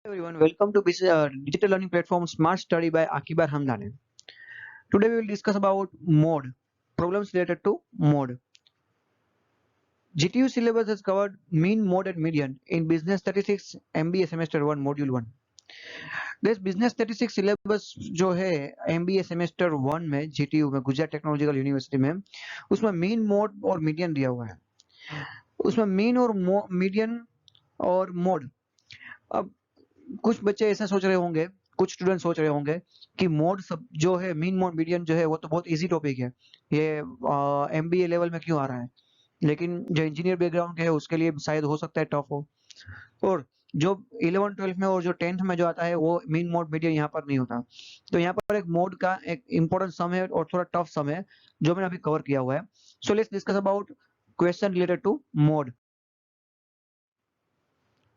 Everyone, welcome to digital learning platform Smart Study by Akibar Hamdane. Today we will discuss about mode, problems related to mode. GTU syllabus has covered mean, mode and median in Business Statistics MBA Semester 1 Module 1. This Business Statistics syllabus जो है MBA Semester 1 में GTU में Gujarat technological university में उसमें mean, mode और median दिया हुआ है। उसमें मीन और मीडियन और मोड। अब कुछ बच्चे ऐसा सोच रहे होंगे, कुछ स्टूडेंट सोच रहे होंगे कि मोड सब जो है मीन मोड मीडियन जो है वो तो बहुत इजी टॉपिक है, ये एमबीए लेवल में क्यों आ रहा है, लेकिन जो इंजीनियर बैकग्राउंड के है उसके लिए शायद हो सकता है टफ हो। और जो 11 12 में और जो 10th में जो आता है वो मीन मोड मीडियन यहाँ पर नहीं होता। तो यहाँ पर एक मोड का एक इंपॉर्टेंट सम है और थोड़ा टफ सम है जो मैंने अभी कवर किया हुआ है। So let's discuss about question related to mode.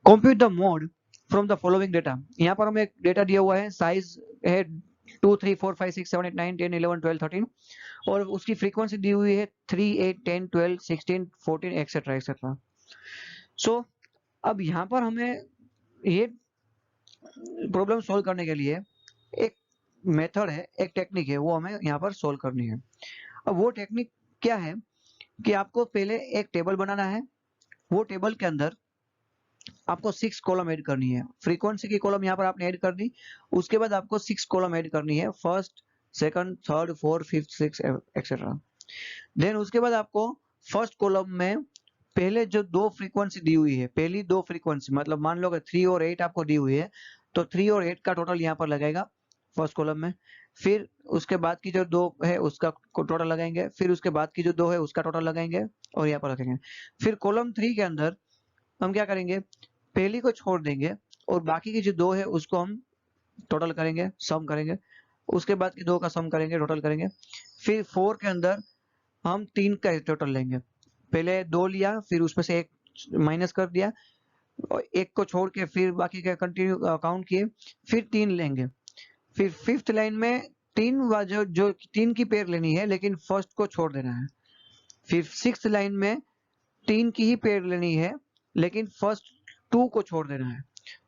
Compute the mode from the following data. यहाँ पर हमें एक डेटा दिया हुआ है, साइज है 2 3 4 5 6 7 8 9 10 11 12 13 और उसकी फ्रीक्वेंसी दी हुई है 3 8 10 12 16 14 एक्सेट्रा एक्सेट्रा। सो अब यहाँ पर हमें ये प्रॉब्लम सॉल्व करने के लिए एक मेथड है, एक टेक्निक है, वो हमें यहाँ पर सॉल्व करनी है। अब वो टेक्निक क्या है कि आपको पहले एक टेबल बनाना है। वो टेबल के अंदर आपको 6 कॉलम ऐड करनी है। फ्रीक्वेंसी की कॉलम यहाँ पर आपने ऐड कर दी, उसके बाद आपको 6 कॉलम ऐड करनी है, first second third fourth fifth six etcetera. Then उसके बाद आपको फर्स्ट कॉलम में पहले जो दो फ्रीक्वेंसी दी हुई है, पहली दो फ्रीक्वेंसी मतलब मान लो कि 3 और 8 आपको दी हुई है, तो 3 और 8 का टोटल यहाँ पर लगेगा फर्स्ट कॉलम में। फिर उसके बाद की जो दो है उसका टोटल लगाएंगे, फिर उसके बाद की जो दो है उसका टोटल लगाएंगे और यहाँ पर रखेंगे। फिर कॉलम 3 के अंदर हम क्या करेंगे, पहली को छोड़ देंगे और बाकी की जो दो है उसको हम टोटल करेंगे, सम करेंगे। उसके बाद की दो का सम करेंगे, टोटल करेंगे। फिर 4 के अंदर हम 3 का टोटल लेंगे। पहले 2 लिया, फिर उसमें से एक माइनस कर दिया और एक को छोड़ के फिर बाकी का कंटिन्यू काउंट किए, फिर 3 लेंगे। फिर फिफ्थ लाइन में 3 जो 3 की पेयर लेनी है लेकिन फर्स्ट को छोड़ देना है। फिर सिक्स्थ लाइन में 3 की ही पेयर लेनी है लेकिन फर्स्ट 2 को छोड़ देना है।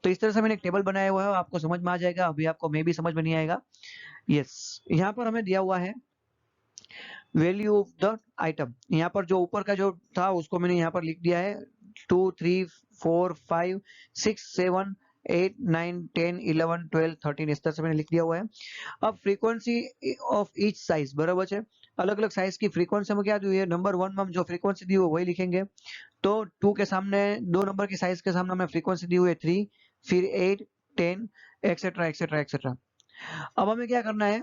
तो इस तरह से मैंने एक टेबल बनाया हुआ है, आपको समझ में आ जाएगा। अभी आपको मे भी समझ में नहीं आएगा। यस, यहाँ पर हमें दिया हुआ है वैल्यू ऑफ द आइटम। यहाँ पर जो ऊपर का जो था उसको मैंने यहाँ पर लिख दिया है 2 3 4 5 6 7 8 9 10 11 12 13 इस तरह से मैंने लिख दिया हुआ है। अब फ्रीक्वेंसी ऑफ ईच साइज बराबर है, अलग अलग साइज की फ्रीक्वेंसी में क्या दी हुई है, नंबर 1 में हम जो फ्रीक्वेंसी दी हुई है वही लिखेंगे। तो 2 के सामने, 2 नंबर की साइज के सामने हमें फ्रीक्वेंसी दी हुई है 3, फिर 8 10 एक्सेट्रा एक्सेट्रा एक्सेट्रा। अब हमें क्या करना है,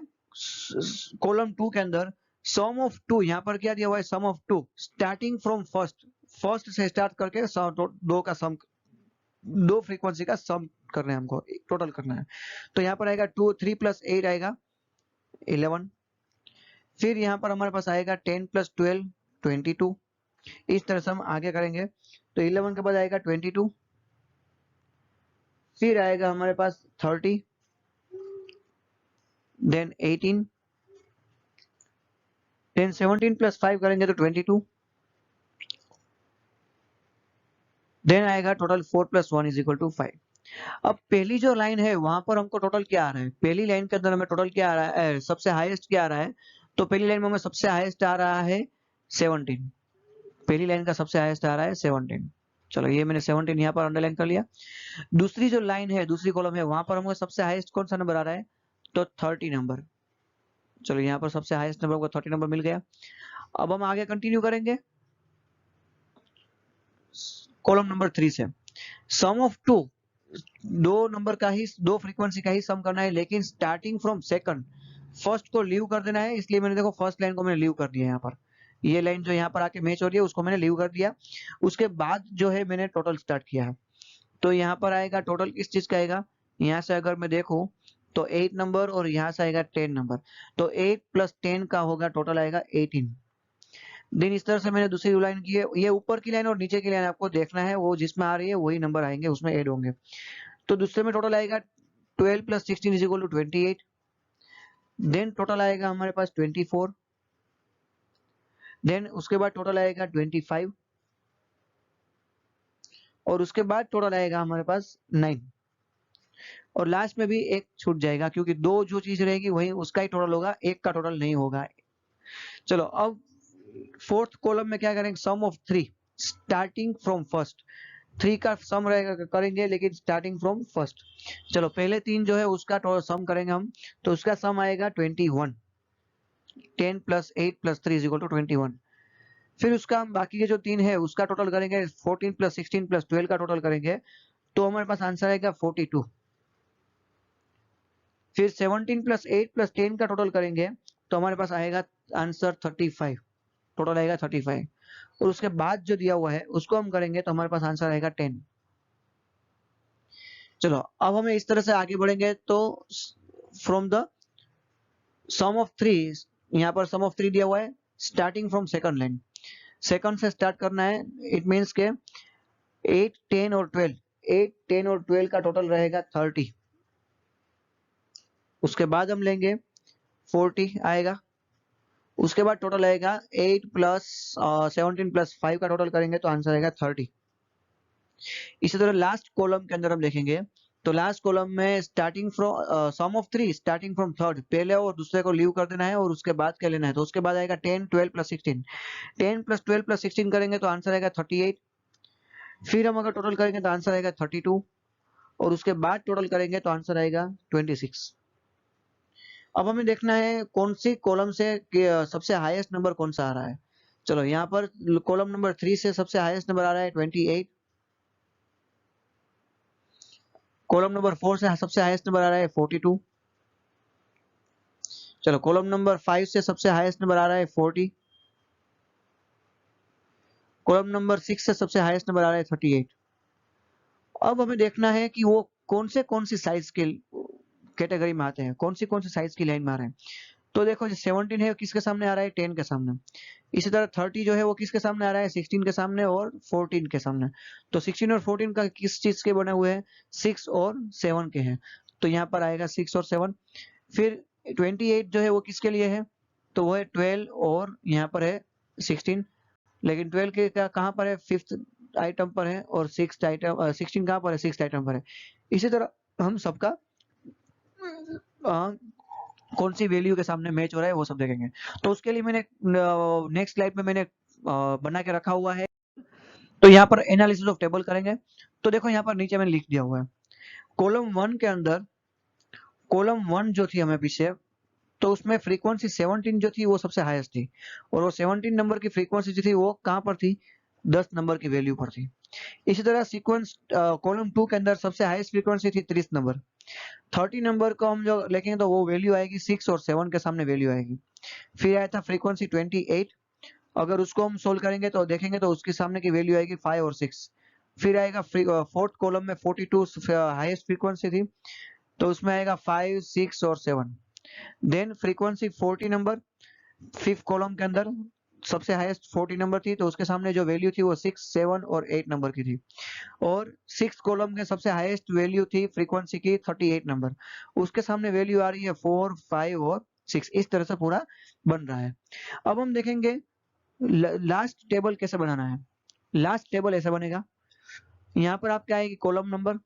कॉलम 2 के अंदर सम ऑफ 2, यहाँ पर क्या दिया हुआ है, sum of 2 starting from first, first से स्टार्ट करके दो का सम, दो फ्रीक्वेंसी का सम करना है हमको, टोटल करना है। तो यहाँ पर आएगा 2 3 प्लस 8 आएगा 11। फिर यहाँ पर हमारे पास आएगा 10 प्लस 12 22। इस तरह से हम आगे करेंगे। तो 11 के बाद आएगा 22, फिर आएगा हमारे पास 30, देन 18, देन 17 प्लस 5 करेंगे तो 22, देन आएगा total 4 plus 1 is equal to 5। अब पहली जो लाइन है वहां पर हमको टोटल क्या आ रहा है, पहली लाइन के अंदर हमें टोटल क्या आ रहा है, सबसे हाईएस्ट क्या आ रहा है। तो पहली लाइन में हमें सबसे हाईएस्ट आ रहा है 17, पहली लाइन का सबसे हाईएस्ट आ रहा है 17। चलो ये मैंने 17 यहाँ पर अंडरलाइन कर लिया। दूसरी जो लाइन है, दूसरी कॉलम है, वहां पर हमको सबसे हाईएस्ट कौन सा नंबर आ रहा है, तो 30 नंबर। चलो यहाँ पर सबसे हाईएस्ट नंबर को 30 नंबर मिल गया। अब हम आगे कंटिन्यू करेंगे कॉलम नंबर 3 से। सम ऑफ 2, दो नंबर का ही, दो फ्रीक्वेंसी का ही सम करना है लेकिन स्टार्टिंग फ्रॉम सेकंड, फर्स्ट को लीव कर देना है। इसलिए मैंने देखो फर्स्ट लाइन को मैंने लीव कर दिया, यहाँ पर ये लाइन जो यहाँ पर आके मैच हो रही है उसको मैंने लीव कर दिया। उसके बाद जो है मैंने टोटल स्टार्ट किया है। तो यहाँ पर आएगा टोटल किस चीज का आएगा, यहाँ से अगर मैं देखूं तो 8 नंबर और यहाँ से आएगा 10 नंबर। तो 8 प्लस 10 का होगा टोटल आएगा 18। देन इस तरह से मैंने दूसरी लाइन की है, ये ऊपर की लाइन और नीचे की लाइन आपको देखना है, वो जिसमें आ रही है वही नंबर आएंगे, उसमें ऐड होंगे। तो दूसरे में टोटल आएगा 12 plus 16 is equal to 28। Then total आएगा हमारे पास 24। देन उसके बाद टोटल आएगा 25 और उसके बाद टोटल आएगा हमारे पास 9। और लास्ट में भी एक छूट जाएगा, क्योंकि दो जो चीज रहेगी वही उसका ही टोटल होगा, एक का टोटल नहीं होगा। चलो अब फोर्थ कॉलम में क्या करेंगे, sum of three starting from first. Three का सम रहेगा करेंगे, लेकिन स्टार्टिंग फ्रॉम फर्स्ट। चलो पहले तीन जो है उसका सम करेंगे हम, तो उसका सम आएगा 21। 10 plus 8 plus 3 is equal to 21। फिर उसका हम बाकी के जो तीन है उसका टोटल करेंगे, 14 प्लस 16 प्लस 12 का टोटल करेंगे, तो हमारे पास आंसर आएगा 42। फिर 17 प्लस 8 प्लस 10 का टोटल करेंगे, तो हमारे पास आएगा आंसर 35। टोटल आएगा 35। और उसके बाद जो दिया हुआ है उसको हम करेंगे, तो हमारे पास आंसर आएगा 10। चलो अब हमें इस तरह से आगे बढ़ेंगे, तो from the sum of three, यहाँ पर सम ऑफ थ्री दिया हुआ है starting from second line. Second से स्टार्ट करना है, इट मींस के 8 10 और 12, 8 10 और 12 का टोटल रहेगा 30। उसके बाद हम लेंगे 40 आएगा। उसके बाद टोटल आएगा 8 प्लस 17 प्लस 5 का टोटल करेंगे, तो आंसर आएगा 30। इसी तरह लास्ट कॉलम के अंदर हम देखेंगे, तो लास्ट कॉलम में starting from sum of three starting from third, पहले और दूसरे को लीव कर देना है और उसके बाद क्या लेना है, तो उसके बाद आएगा 10 12 प्लस 16। 10 प्लस 12 प्लस 16 करेंगे तो आंसर आएगा 38। फिर हम अगर टोटल करेंगे तो आंसर आएगा 32। और उसके बाद टोटल करेंगे तो आंसर आएगा 26। अब हमें देखना है कौन सी कॉलम से सबसे हाईएस्ट नंबर कौन सा आ रहा है। चलो यहाँ पर कॉलम नंबर 3 से सबसे हाईएस्ट नंबर आ रहा है 28। कॉलम नंबर 4 से सबसे हाईएस्ट नंबर आ रहा है 42। चलो कॉलम नंबर 5 से सबसे हाईएस्ट नंबर आ रहा है 40। कॉलम नंबर 6 से सबसे हाईएस्ट नंबर आ रहा है 38। अब हमें देखना है कि वो कौन सी साइज के कैटेगरी में आते हैं, कौन सी साइज की लाइन में आ रहे हैं। तो देखो जो 17 है किसके सामने आ रहा है, 10 के सामने। इसी तरह 30 जो है वो किसके सामने आ रहा है, 16 के सामने और 14 के सामने। तो 16 और 14 का किस चीज के बने हुए हैं, 6 और 7 के हैं, तो यहाँ पर आएगा 6 और 7। फिर 28 जो है वो किसके लिए है, तो वो है 12 और यहाँ पर है 16। लेकिन 12 के कहाँ पर है, फिफ्थ आइटम पर है, और 16 कहाँ पर है, सिक्स आइटम पर है। इसी तरह हम सबका कौन सी वैल्यू के सामने मैच हो रहा है वो सब देखेंगे। तो उसके लिए मैंने नेक्स्ट स्लाइड में मैंने बना के रखा हुआ है। तो यहाँ पर एनालिसिस ऑफ टेबल करेंगे। तो देखो यहाँ पर नीचे मैंने लिख दिया हुआ है, कॉलम 1 के अंदर, कॉलम 1 जो थी हमें पीछे, तो उसमें फ्रीक्वेंसी 17 जो थी वो सबसे हाईएस्ट थी, और वो 17 नंबर की फ्रीक्वेंसी जो थी वो कहाँ पर थी, 10 नंबर की वैल्यू पर थी। इसी तरह सीक्वेंस कॉलम 2 के अंदर सबसे हाईएस्ट फ्रीक्वेंसी थी 30 नंबर। 30 नंबर को हम जो लिखेंगे तो वो वैल्यू आएगी 6 और 7 के सामने वैल्यू आएगी। फिर आया था फ्रीक्वेंसी 28, अगर उसको हम सोल्व करेंगे तो देखेंगे तो उसके सामने की वैल्यू आएगी 5 और 6। फिर आएगा फोर्थ कॉलम में 42 हाईएस्ट फ्रीक्वेंसी थी, तो उसमें आएगा 5 6 और 7। Then frequency 40 number fifth column के अंदर सबसे हाईएस्ट 40 नंबर थी, तो उसके सामने जो वैल्यू थी वो 6 7 और 8 नंबर की थी। और सिक्स कॉलम के सबसे हाईएस्ट वैल्यू थी फ्रीक्वेंसी की 38 नंबर, उसके सामने वैल्यू आ रही है 4 5 और 6। इस तरह से पूरा बन रहा है। अब हम देखेंगे लास्ट टेबल कैसे बनाना है। लास्ट टेबल ऐसा बनेगा, यहाँ पर आपके आएगी कॉलम नंबर,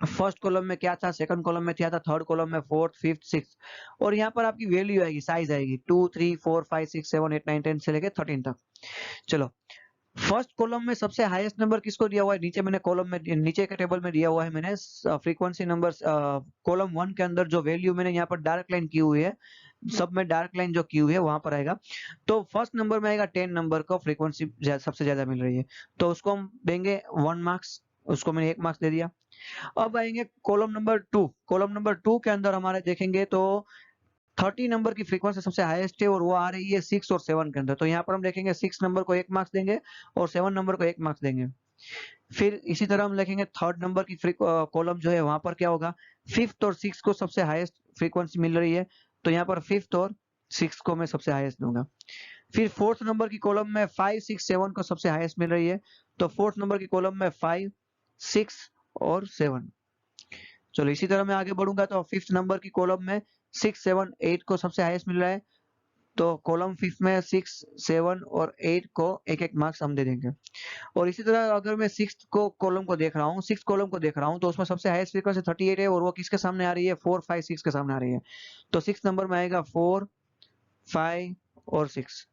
फर्स्ट कॉलम में क्या था, सेकंड कॉलम में क्या था, थर्ड कॉलम में फोर्थ फिफ्थ सिक्स, और यहाँ पर आपकी वैल्यू आएगी, साइज आएगी 2 3 4 5 6 7 8 9 10 से लेके 13 तक। चलो फर्स्ट कॉलम में सबसे हाईएस्ट नंबर किसको दिया हुआ है, नीचे मैंने कॉलम में नीचे के टेबल में दिया हुआ है मैंने फ्रीक्वेंसी नंबर। कॉलम 1 के अंदर जो वैल्यू मैंने यहाँ पर डार्क लाइन की हुई है, सब में डार्क लाइन जो की हुई है वहां पर आएगा। तो फर्स्ट नंबर में आएगा 10 नंबर को फ्रीक्वेंसी सबसे ज्यादा मिल रही है, तो उसको हम देंगे 1 मार्क्स, उसको मैंने 1 मार्क्स दे दिया। अब आएंगे कॉलम नंबर 2। कॉलम नंबर 2 के अंदर हमारे देखेंगे तो 30 नंबर की फ्रीक्वेंसी सबसे हाईएस्ट है, और वो आ रही है 6 और 7 के अंदर, तो यहाँ पर हम देखेंगे 6 नंबर को 1 मार्क्स देंगे और 7 नंबर को 1 मार्क्स देंगे। फिर इसी तरह हम लिखेंगे थर्ड नंबर की कॉलम जो है वहां पर क्या होगा, फिफ्थ और सिक्स को सबसे हाईएस्ट फ्रीक्वेंसी मिल रही है, तो यहाँ पर फिफ्थ और सिक्स को मैं सबसे हाईएस्ट दूंगा। फिर फोर्थ नंबर की कॉलम में 5 6 7 को सबसे हाईएस्ट मिल रही है, तो फोर्थ नंबर की कॉलम में 5 6 और 7। चलो इसी तरह मैं आगे बढ़ूंगा, तो फिफ्थ नंबर की कॉलम में 6 7 8 को सबसे हाईएस्ट मिल रहा है, तो कॉलम 5 में 6, 7 और 8 को एक एक मार्क्स हम दे देंगे। और इसी तरह अगर मैं 6 को कॉलम को देख रहा हूँ, 6 कॉलम को देख रहा हूँ, तो उसमें सबसे हाईएस्ट फ्रीक्वेंसी 38 है और वो किसके सामने आ रही है, 4, 5, 6 के सामने आ रही है। तो 6 नंबर में आएगा 4, 5 और 6।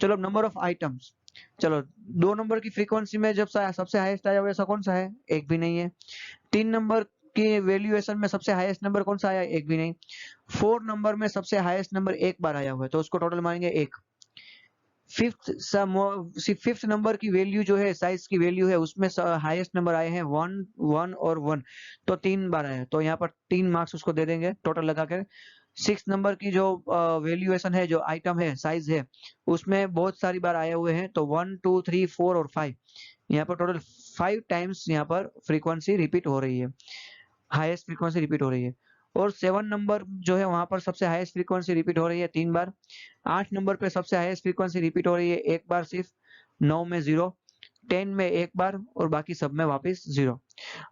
चलो नंबर ऑफ आइटम्स, चलो 2 नंबर की फ्रीक्वेंसी में जब सबसे हाईएस्ट आया हुआ ऐसा कौन सा है, एक भी नहीं है। 3 नंबर के वैल्यूएशन में सबसे हाईएस्ट नंबर कौन सा आया, एक भी नहीं। 4 नंबर में सबसे हाईएस्ट नंबर एक बार आया हुआ है, तो उसको टोटल मानेंगे 1। फिफ्थ नंबर की वैल्यू जो है, साइज की वैल्यू है, उसमें हाईएस्ट नंबर आए हैं 1, 1 और 1, तो 3 बार आया, तो यहाँ पर 3 मार्क्स उसको दे देंगे टोटल लगा कर। 6 नंबर की जो वैल्यूएशन है, जो आइटम है, साइज है, उसमें बहुत सारी बार आए हुए हैं, तो 1, 2, 3, 4 और 5, यहाँ पर टोटल 5 टाइम्स यहाँ पर फ्रीक्वेंसी रिपीट हो रही है, हाईएस्ट फ्रीक्वेंसी रिपीट हो रही है। और 7 नंबर जो है वहां पर सबसे हाईएस्ट फ्रीक्वेंसी रिपीट हो रही है 3 बार। 8 नंबर पे सबसे हाईएस्ट फ्रीक्वेंसी रिपीट हो रही है एक बार सिर्फ, 9 में 0, 10 में एक बार और बाकी सब में वापस 0।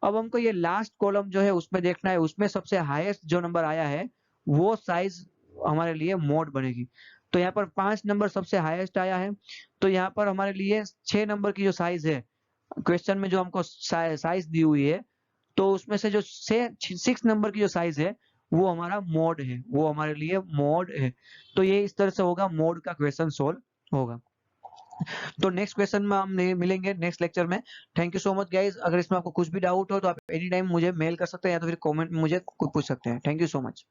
अब हमको ये लास्ट कॉलम जो है उसमें देखना है, उसमें सबसे हाईएस्ट जो नंबर आया है वो साइज हमारे लिए मोड बनेगी। तो यहाँ पर 5 नंबर सबसे हाईएस्ट आया है, तो यहाँ पर हमारे लिए 6 नंबर की जो साइज है, क्वेश्चन में जो हमको साइज दी हुई है, तो उसमें से जो 6 नंबर की जो साइज है वो हमारा मोड है, वो हमारे लिए मोड है। तो ये इस तरह से होगा, मोड का क्वेश्चन सोल्व होगा। तो नेक्स्ट क्वेश्चन में हम मिलेंगे नेक्स्ट लेक्चर में। Thank you so much guys. अगर इसमें आपको कुछ भी डाउट हो तो आप एनी टाइम मुझे मेल कर सकते हैं या तो फिर कमेंट में मुझे पूछ सकते हैं। Thank you so much.